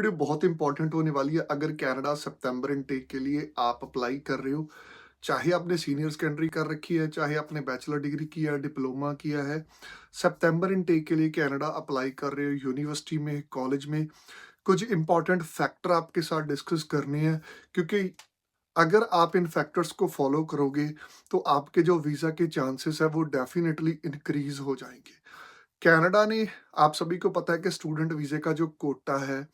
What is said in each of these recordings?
Video बहुत important होने वाली है। अगर कनाडा सितंबर इनटेक के लिए आप अप्लाई कर रहे हो, चाहे आपने सीनियर सेकेंडरी कर रखी है, चाहे आपने बैचलर डिग्री किया है, डिप्लोमा किया है, सितंबर इनटेक के लिए कनाडा अप्लाई कर रहे हो यूनिवर्सिटी में, कॉलेज में, कुछ इंपॉर्टेंट फैक्टर आपके साथ डिस्कस करने हैं। क्योंकि अगर आप इन फैक्टर्स को फॉलो करोगे तो आपके जो वीज़ा के चांसेस है वो डेफिनेटली इंक्रीज हो जाएंगे। कनाडा ने, आप सभी को पता है कि स्टूडेंट वीज़े का जो कोटा है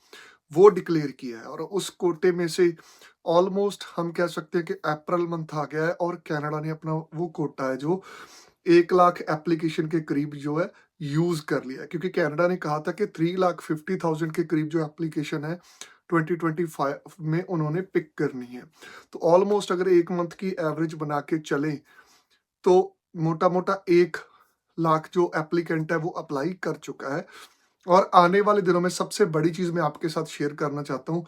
वो डिक्लेयर किया है, और उस कोटे में से ऑलमोस्ट हम कह सकते हैं कि अप्रैल मंथ आ गया है और कनाडा ने अपना वो कोटा है जो 1 लाख एप्लीकेशन के करीब जो है यूज कर लिया है। क्योंकि कनाडा ने कहा था कि 3,50,000 के करीब जो एप्लीकेशन है 2025 में उन्होंने पिक करनी है। तो ऑलमोस्ट अगर 1 मंथ की एवरेज बना के चले तो मोटा मोटा 1 लाख जो एप्लीकेंट है वो अप्लाई कर चुका है। और आने वाले दिनों में सबसे बड़ी चीज मैं आपके साथ शेयर करना चाहता हूँ।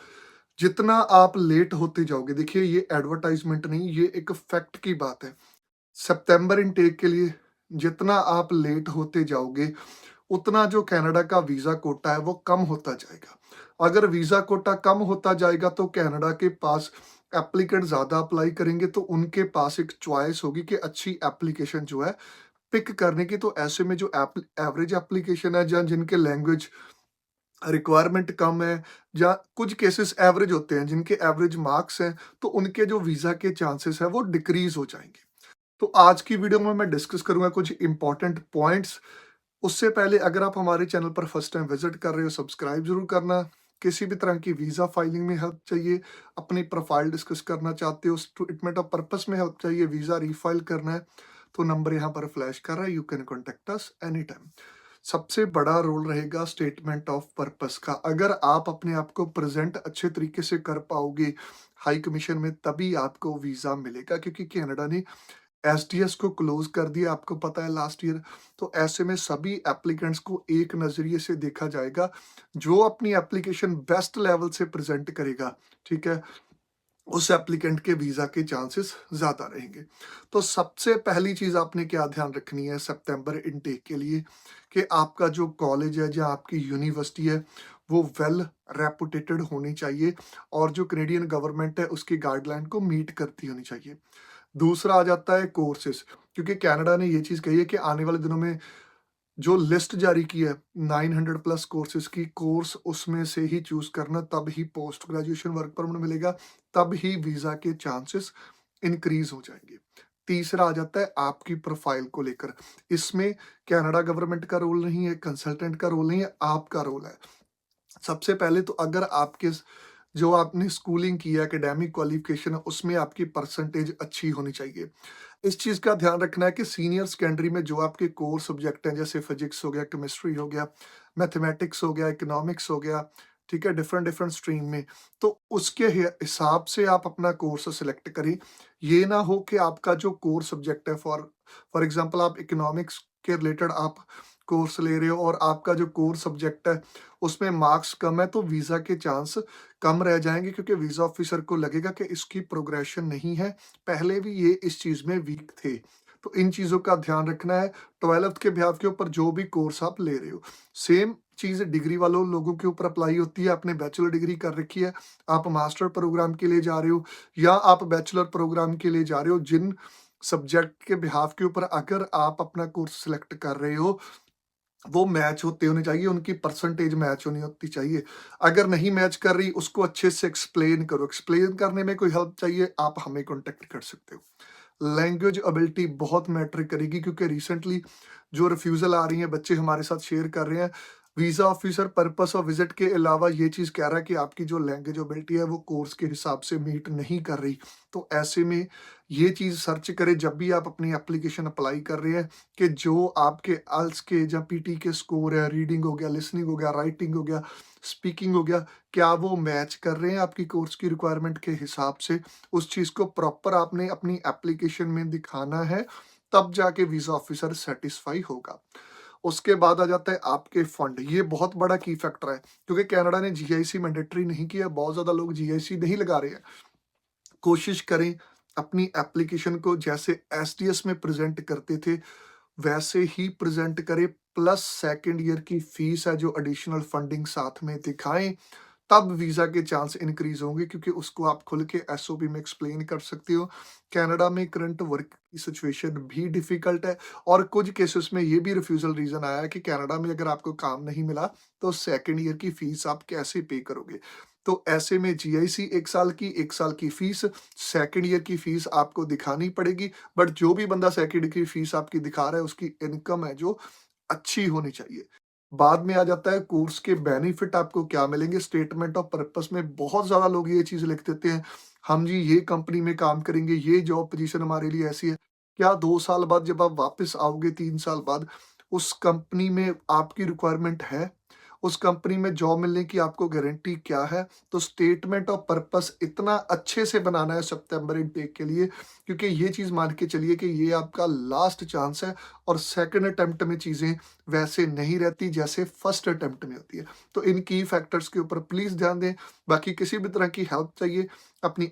जितना आप लेट होते जाओगे, देखिए ये एडवर्टाइजमेंट नहीं, ये एक फैक्ट की बात है। सितंबर इनटेक के लिए जितना आप लेट होते जाओगे, उतना जो कनाडा का वीजा कोटा है वो कम होता जाएगा। अगर वीजा कोटा कम होता जाएगा तो कनाडा के पास एप्लीकेंट ज्यादा अप्लाई करेंगे, तो उनके पास एक चॉइस होगी कि अच्छी एप्लीकेशन जो है पिक करने की। तो ऐसे में जो एवरेज एप्लीकेशन है, या जिनके लैंग्वेज रिक्वायरमेंट कम है, या कुछ केसेस एवरेज होते हैं जिनके एवरेज मार्क्स हैं, तो उनके जो वीज़ा के चांसेस है वो डिक्रीज हो जाएंगे। तो आज की वीडियो में मैं डिस्कस करूंगा कुछ इंपॉर्टेंट पॉइंट्स। उससे पहले अगर आप हमारे चैनल पर फर्स्ट टाइम विजिट कर रहे हो, सब्सक्राइब जरूर करना। किसी भी तरह की वीज़ा फाइलिंग में हेल्प चाहिए, अपनी प्रोफाइल डिस्कस करना चाहते हो, स्टेटमेंट ऑफ पर्पस में हेल्प चाहिए, वीज़ा रीफाइल करना है, तो नंबर यहाँ पर फ्लैश कर रहा है, you can contact us any time. सबसे बड़ा रोल रहेगा स्टेटमेंट ऑफ पर्पस का। अगर आप अपने आप को प्रेजेंट अच्छे तरीके से कर पाओगे हाई कमीशन में, तभी आपको वीज़ा मिलेगा। क्योंकि कनाडा ने एसडीएस को क्लोज कर दिया, आपको पता है, लास्ट ईयर। तो ऐसे में सभी एप्लीकेंट्स को एक नज़रिए से देखा जाएगा। जो अपनी एप्लीकेशन बेस्ट लेवल से प्रेजेंट करेगा, ठीक है, उस एप्लीकेंट के वीज़ा के चांसेस ज़्यादा रहेंगे। तो सबसे पहली चीज़ आपने क्या ध्यान रखनी है सितंबर इनटेक के लिए, कि आपका जो कॉलेज है या आपकी यूनिवर्सिटी है वो वेल रेपुटेटेड होनी चाहिए, और जो कनेडियन गवर्नमेंट है उसकी गाइडलाइन को मीट करती होनी चाहिए। दूसरा आ जाता है कोर्सेज। क्योंकि कनाडा ने ये चीज़ कही है कि आने वाले दिनों में जो लिस्ट जारी की है 900 प्लस कोर्सेज की, कोर्स उसमें से ही चूज करना, तब ही पोस्ट ग्रेजुएशन वर्क परमिट मिलेगा, तब ही वीजा के चांसेस इंक्रीज हो जाएंगे। तीसरा आ जाता है आपकी प्रोफाइल को लेकर। इसमें कनाडा गवर्नमेंट का रोल नहीं है, कंसल्टेंट का रोल नहीं है, आपका रोल है। सबसे पहले तो अगर आपके जो आपने स्कूलिंग की है, एकेडमिक क्वालिफिकेशन है, उसमें आपकी परसेंटेज अच्छी होनी चाहिए। इस चीज़ का ध्यान रखना है कि सीनियर सेकेंडरी में जो आपके कोर सब्जेक्ट हैं, जैसे फिजिक्स हो गया, केमिस्ट्री हो गया, मैथमेटिक्स हो गया, इकोनॉमिक्स हो गया, ठीक है, डिफरेंट डिफरेंट स्ट्रीम में, तो उसके हिसाब से आप अपना कोर्स सेलेक्ट करें। ये ना हो कि आपका जो कोर सब्जेक्ट है, फॉर फॉर एग्जांपल आप इकोनॉमिक्स के रिलेटेड आप कोर्स ले रहे हो और आपका जो कोर सब्जेक्ट है उसमें मार्क्स कम है, तो वीज़ा के चांस कम रह जाएंगे। क्योंकि वीज़ा ऑफिसर को लगेगा कि इसकी प्रोग्रेशन नहीं है, पहले भी ये इस चीज़ में वीक थे। तो इन चीज़ों का ध्यान रखना है 12th के बिहाफ के ऊपर जो भी कोर्स आप ले रहे हो। सेम चीज़ डिग्री वालों लोगों के ऊपर अप्लाई होती है। आपने बैचलर डिग्री कर रखी है, आप मास्टर प्रोग्राम के लिए जा रहे हो, या आप बैचलर प्रोग्राम के लिए जा रहे हो, जिन सब्जेक्ट के बिहाफ के ऊपर अगर आप अपना कोर्स सिलेक्ट कर रहे हो, वो मैच होते होने चाहिए, उनकी परसेंटेज मैच होनी होती चाहिए। अगर नहीं मैच कर रही, उसको अच्छे से एक्सप्लेन करो। एक्सप्लेन करने में कोई हेल्प चाहिए, आप हमें कॉन्टेक्ट कर सकते हो। लैंग्वेज एबिलिटी बहुत मैटर करेगी, क्योंकि रिसेंटली जो रिफ्यूज़ल आ रही है, बच्चे हमारे साथ शेयर कर रहे हैं, visa officer purpose of visit के अलावा ये चीज़ कह रहा है कि आपकी जो लैंग्वेज एबिलिटी है वो कोर्स के हिसाब से मीट नहीं कर रही। तो ऐसे में ये चीज़ सर्च करें जब भी आप अपनी एप्लीकेशन अप्लाई कर रहे हैं, कि जो आपके आइल्स के या पीटी के स्कोर है, रीडिंग हो गया, लिसनिंग हो गया, राइटिंग हो गया, स्पीकिंग हो गया, क्या वो मैच कर रहे हैं आपकी कोर्स की रिक्वायरमेंट के हिसाब से। उस चीज़ को प्रॉपर आपने अपनी एप्लीकेशन में दिखाना है, तब जाके वीज़ा ऑफिसर सेटिस्फाई होगा। उसके बाद आ जाता है आपके फंड। ये बहुत बड़ा की फैक्टर है, क्योंकि कनाडा ने जीआईसी मैंडेटरी नहीं किया, बहुत ज़्यादा लोग जीआईसी नहीं लगा रहे हैं। कोशिश करें अपनी एप्लीकेशन को जैसे एसडीएस में प्रेजेंट करते थे वैसे ही प्रेजेंट करें, प्लस सेकंड ईयर की फीस है जो एडिशनल फंडिंग साथ में दिखाएं, तब वीज़ा के चांस इंक्रीज़ होंगे, क्योंकि उसको आप खुल के एसओपी में एक्सप्लेन कर सकते हो। कनाडा में करंट वर्क की सिचुएशन भी डिफ़िकल्ट है, और कुछ केसेस में ये भी रिफ्यूज़ल रीज़न आया है कि कनाडा में अगर आपको काम नहीं मिला, तो सेकंड ईयर की फीस आप कैसे पे करोगे? तो ऐसे में जीआईसी 1 साल की, 1 साल की फीस, सेकंड ईयर की फीस आपको दिखानी पड़ेगी। बट जो भी बंदा सेकंड ईयर की फीस आपकी दिखा रहा है, उसकी इनकम है जो अच्छी होनी चाहिए। बाद में आ जाता है कोर्स के बेनिफिट आपको क्या मिलेंगे। स्टेटमेंट ऑफ पर्पस में बहुत ज़्यादा लोग ये चीज़ लिख देते हैं, हम जी ये कंपनी में काम करेंगे, ये जॉब पोजीशन हमारे लिए ऐसी है। क्या 2 साल बाद जब आप वापस आओगे, 3 साल बाद, उस कंपनी में आपकी रिक्वायरमेंट है? उस कंपनी में जॉब मिलने की आपको गारंटी क्या है? तो स्टेटमेंट ऑफ पर्पस इतना अच्छे से बनाना है सितंबर इनटेक के लिए, क्योंकि ये चीज़ मान के चलिए कि ये आपका लास्ट चांस है, और सेकंड अटेम्प्ट में चीज़ें वैसे नहीं रहती जैसे फर्स्ट अटेम्प्ट में होती है। तो इन की फैक्टर्स के ऊपर प्लीज़ ध्यान दें। बाकी किसी भी तरह की हेल्प चाहिए, अपनी